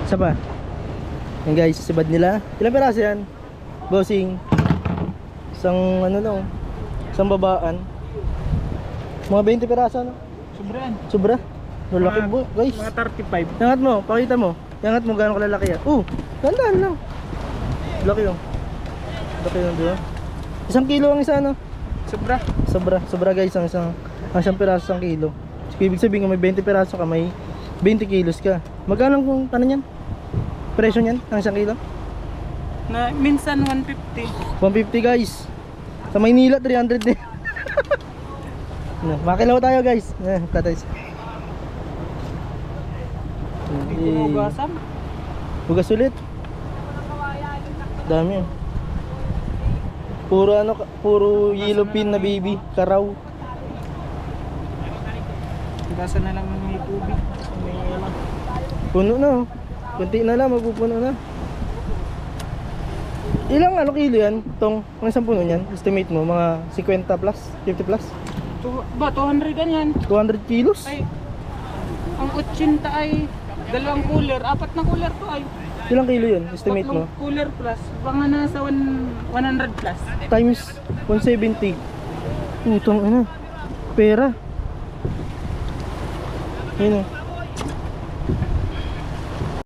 Isa pa. Yan guys, sibad nila. Ilang piraso yan? Bossing. Isang ano lang. Isang babaan. Mga 20 piraso no? Sobra yan. Sobra. Lalaki po guys. Mga 35. Yangat mo, pakita mo. Yangat mo gaano kalalaki yan. Gandaan lang. Laki yung. Laki yung diba? 1 kilo ang isa no? Sobra. Sobra guys ang isang piraso 1 kilo. So, ibig sabihin kung may 20 piraso ka, may 20 kilos ka. Magkano kung ano yan? Presyo niyan ang 1 kilo? Na minsan 150. 150 guys. Sa Maynila 300 din. Makilaw tayo guys. Tatay. Hinugasan. Hugas ulit. Dami yan. Puro ano, puro yellow pin na baby, karaw. Hinugasan na lang ng tubig. Puno na oh. Kunti na lang, mapupuno na. Ilang ano kilo yan? Tong, mga isang puno yan? Estimate mo, mga 50 plus, 50 plus? 200 yan. 200 kilos? Ay, ang 80 ay 2 cooler, 4 na cooler to ay. Ilang kilo yun? Estimate mo? 3 cooler plus, baka nasa 100 plus. Times 170. Utong ano? Pera. Yun oh.